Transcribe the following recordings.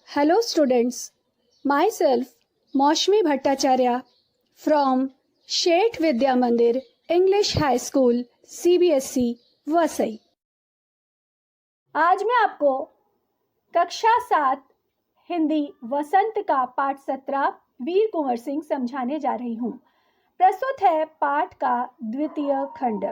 Hello students, myself Maushmi Bhattacharya from Sheth Vidya Mandir English High School CBSE Vasai. आज मैं आपको कक्षा 7 हिंदी वसंत का पाठ 17 वीर कुंवर सिंह समझाने जा रही हूँ। प्रस्तुत है पाठ का द्वितीय खंड।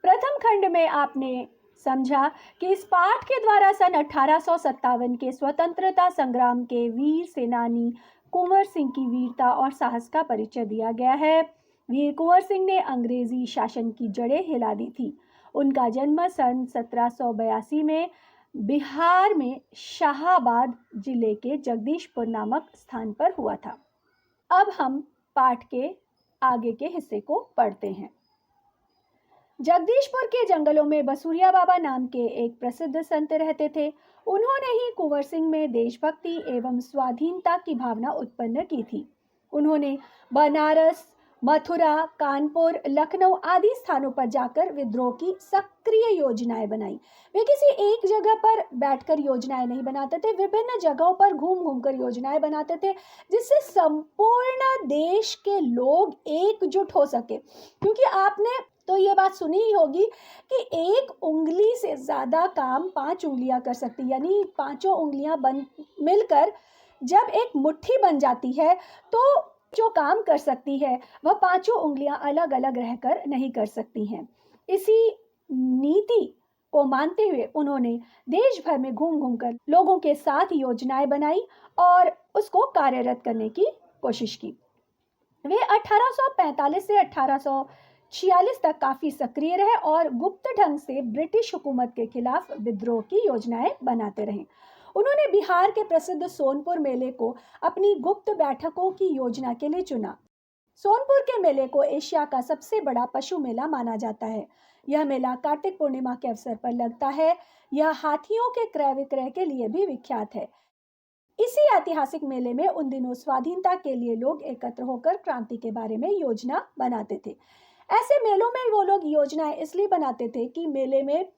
प्रथम खंड में आपने समझा कि इस पाठ के द्वारा सन 1857 के स्वतंत्रता संग्राम के वीर सेनानी कुंवर सिंह की वीरता और साहस का परिचय दिया गया है। वीर कुंवर सिंह ने अंग्रेजी शासन की जड़ें हिला दी थी। उनका जन्म सन 1782 में बिहार में शाहाबाद जिले के जगदीशपुर नामक स्थान पर हुआ था। अब हम पाठ के आगे के हिस्से को पढ़ते हैं। जगदीशपुर के जंगलों में बसूरिया बाबा नाम के एक प्रसिद्ध संत रहते थे। उन्होंने ही कुंवर सिंह में देशभक्ति एवं स्वाधीनता की भावना उत्पन्न की थी। उन्होंने बनारस, मथुरा, कानपुर, लखनऊ आदि स्थानों पर जाकर विद्रोह की सक्रिय योजनाएं बनाई। वे किसी एक जगह पर बैठकर योजनाएं नहीं बनाते थे, विभिन्न जगहों पर घूम घूम कर योजनाएं बनाते थे, जिससे संपूर्ण देश के लोग एकजुट हो सके। क्योंकि आपने तो ये बात सुनी ही होगी कि एक उंगली से ज्यादा काम 5 उंगलियां कर सकती, यानी पांचों उंगलियां मिलकर जब एक मुट्ठी बन जाती है तो जो काम कर सकती है वह पांचों उंगलियां अलग अलग रहकर नहीं कर सकती हैं। इसी नीति को मानते हुए उन्होंने देश भर में घूम घूम कर लोगों के साथ योजनाएं बनाई और उसको कार्यरत करने की कोशिश की। वे 1845 से 1846 तक काफी सक्रिय रहे और गुप्त ढंग से ब्रिटिश हुकूमत के खिलाफ विद्रोह की योजनाएं बनाते रहे। उन्होंने बिहार के प्रसिद्ध सोनपुर मेले को अपनी गुप्त बैठकों की योजना के लिए चुना। सोनपुर के मेले को एशिया का सबसे बड़ा पशु मेला माना जाता है। यह मेला कार्तिक पूर्णिमा के अवसर पर लगता है। यह हाथियों के क्रय विक्रय के लिए भी विख्यात है। इसी ऐतिहासिक मेले में उन दिनों स्वाधीनता के लिए लोग एकत्र होकर क्रांति के बारे में योजना बनाते थे। ऐसे मेलों में वो लोग योजनाएं इसलिए बनाते थे कि मेले में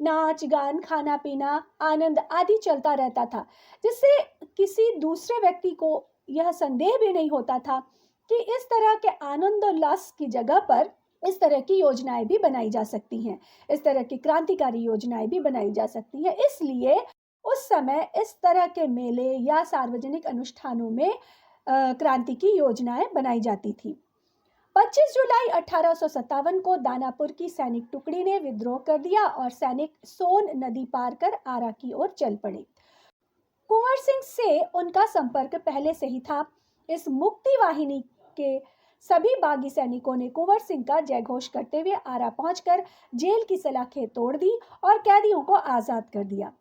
नाच गान, खाना पीना, आनंद आदि चलता रहता था, जिससे किसी दूसरे व्यक्ति को यह संदेह भी नहीं होता था कि इस तरह के आनंद उल्लास की जगह पर इस तरह की योजनाएं भी बनाई जा सकती हैं, इस तरह की क्रांतिकारी योजनाएं भी बनाई जा सकती हैं। इसलिए उस समय इस तरह के मेले या सार्वजनिक अनुष्ठानों में क्रांति की योजनाएं बनाई जाती थी। 25 जुलाई 1857 को दानापुर की सैनिक टुकड़ी ने विद्रोह कर दिया और सैनिक सोन नदी पार कर आरा की ओर चल पड़े। कुंवर सिंह से उनका संपर्क पहले से ही था। इस मुक्ति वाहिनी के सभी बागी सैनिकों ने कुंवर सिंह का जयघोष करते हुए आरा पहुंचकर जेल की सलाखें तोड़ दी और कैदियों को आजाद कर दिया।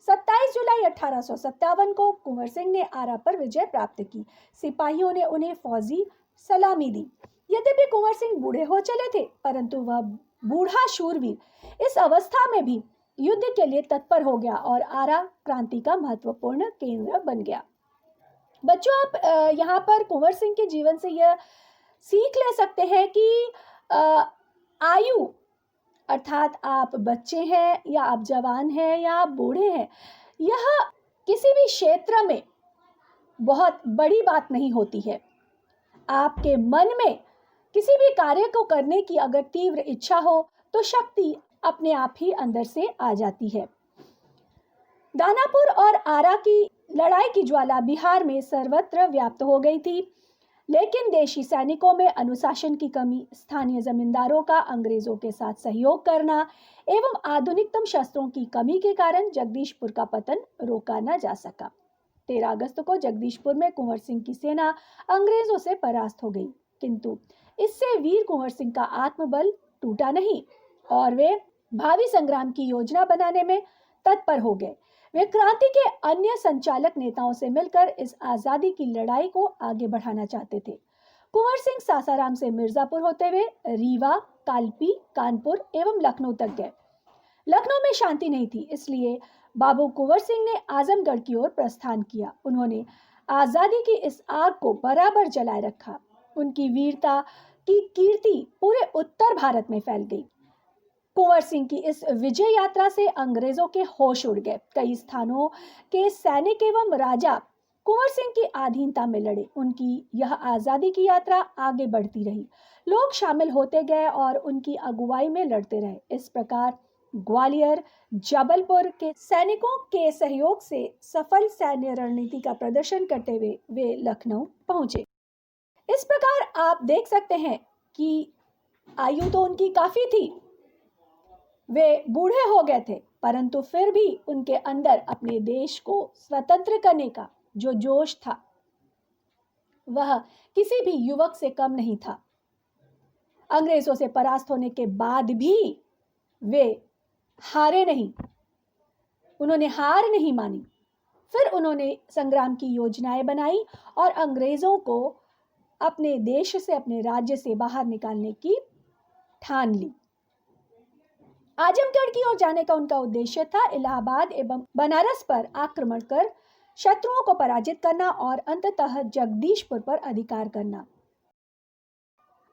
27 जुलाई 1857 को कुंवर सिंह ने आरा पर विजय प्राप्त की। सिपाहियों ने उन्हें फौजी सलामी दी। यद्यपि कुंवर सिंह बूढ़े हो चले थे, परंतु वह बूढ़ा शूरवीर इस अवस्था में भी युद्ध के लिए तत्पर हो गया और आरा क्रांति का महत्वपूर्ण केंद्र बन गया। बच्चों, आप यहाँ पर कुंवर सिंह के जीवन से यह सीख ले सकते हैं कि आयु अर्थात आप बच्चे हैं या आप जवान हैं या आप बूढ़े हैं, यह किसी भी क्षेत्र में बहुत बड़ी बात नहीं होती है। आपके मन में किसी भी कार्य को करने की अगर तीव्र इच्छा हो तो शक्ति अपने आप ही अंदर से आ जाती है। दानापुर और आरा की लड़ाई की ज्वाला बिहार में सर्वत्र व्याप्त हो गई थी, लेकिन देशी सैनिकों में अनुशासन की कमी, स्थानीय जमींदारों का अंग्रेजों के साथ सहयोग करना एवं आधुनिकतम शस्त्रों की कमी के कारण जगदीशपुर का पतन रोका न जा सका। 13 अगस्त को जगदीशपुर में कुंवर सिंह की सेना अंग्रेजों से परास्त हो गई, किंतु इससे वीर कुंवर सिंह का आत्मबल टूटा नहीं और वे भावी संग्राम की योजना बनाने में तत्पर हो गए। वे क्रांति के अन्य संचालक नेताओं से मिलकर इस आजादी की लड़ाई को आगे बढ़ाना चाहते थे। कुंवर सिंह सासाराम से मिर्जापुर होते हुए रीवा, कालपी, कानपुर एवं लखनऊ तक गए। लखनऊ में शांति नहीं थी, इसलिए बाबू कुंवर सिंह ने आजमगढ़ की ओर प्रस्थान किया। उन्होंने आजादी की इस आग को बराबर जलाए रखा। उनकी वीरता की कीर्ति पूरे उत्तर भारत में फैल गई। कुंवर सिंह की इस विजय यात्रा से अंग्रेजों के होश उड़ गए। कई स्थानों के सैनिक एवं राजा कुंवर सिंह की अधीनता में लड़े। उनकी यह आजादी की यात्रा आगे बढ़ती रही। लोग शामिल होते गए और उनकी अगुवाई में लड़ते रहे। इस प्रकार ग्वालियर, जबलपुर के सैनिकों के सहयोग से सफल सैन्य रणनीति का प्रदर्शन करते हुए वे लखनऊ पहुंचे। इस प्रकार आप देख सकते हैं कि आयु तो उनकी काफी थी, वे बूढ़े हो गए थे, परंतु फिर भी उनके अंदर अपने देश को स्वतंत्र करने का जो जोश था वह किसी भी युवक से कम नहीं था। अंग्रेजों से परास्त होने के बाद भी वे हारे नहीं, उन्होंने हार नहीं मानी। फिर उन्होंने संग्राम की योजनाएं बनाई और अंग्रेजों को अपने देश से, अपने राज्य से बाहर निकालने की ठान ली। आजमगढ़ की ओर जाने का उनका उद्देश्य था इलाहाबाद एवं बनारस पर आक्रमण कर शत्रुओं को पराजित करना और अंततः जगदीशपुर पर अधिकार करना।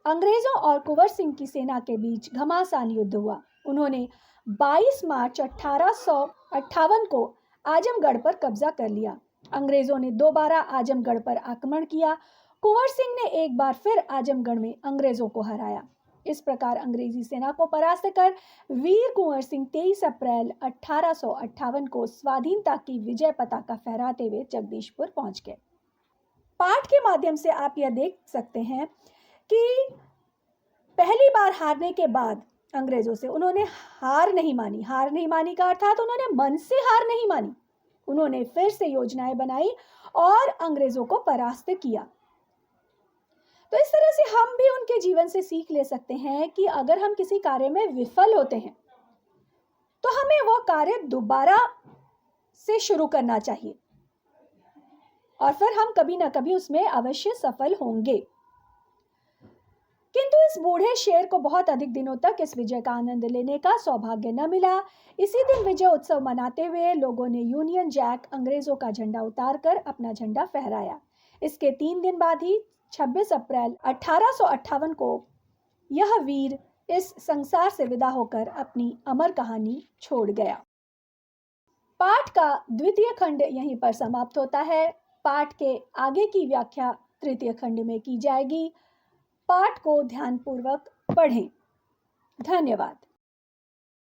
अंग्रेजों और कुंवर सिंह की सेना के बीच घमासान युद्ध हुआ। उन्होंने 22 मार्च 1858 को आजमगढ़ पर कब्जा कर लिया। अंग्रेजों ने दोबारा आजमगढ़ पर आक्रमण किया। कुंवर सिंह ने एक बार फिर आजमगढ़ में अंग्रेजों को हराया। इस प्रकार अंग्रेजी सेना को परास्त कर वीर कुंवर सिंह 23 अप्रैल 1858 को स्वाधीनता की विजय पताका फहराते हुए जगदीशपुर पहुंच गए। पाठ के माध्यम से आप यह देख सकते हैं कि पहली बार हारने के बाद अंग्रेजों से उन्होंने हार नहीं मानी। हार नहीं मानी का अर्थात उन्होंने मन से हार नहीं मानी। उन्होंने फिर से योजनाएं बनाई और अंग्रेजों को परास्त किया। तो इस तरह से हम भी उनके जीवन से सीख ले सकते हैं कि अगर हम किसी कार्य में विफल होते हैं तो हमें वह कार्य दोबारा से शुरू करना चाहिए और फिर हम कभी ना कभी उसमें अवश्य सफल होंगे। किंतु इस बूढ़े शेर को बहुत अधिक दिनों तक इस विजय का आनंद लेने का सौभाग्य न मिला। इसी दिन विजय उत्सव मनाते हुए लोगों ने यूनियन जैक अंग्रेजों का झंडा उतारकर अपना झंडा फहराया। इसके 3 दिन बाद ही 26 अप्रैल 1858 को यह वीर इस संसार से विदा होकर अपनी अमर कहानी छोड़ गया। पाठ का द्वितीय खंड यहीं पर समाप्त होता है। पाठ के आगे की व्याख्या तृतीय खंड में की जाएगी। पाठ को ध्यानपूर्वक पढ़ें। धन्यवाद।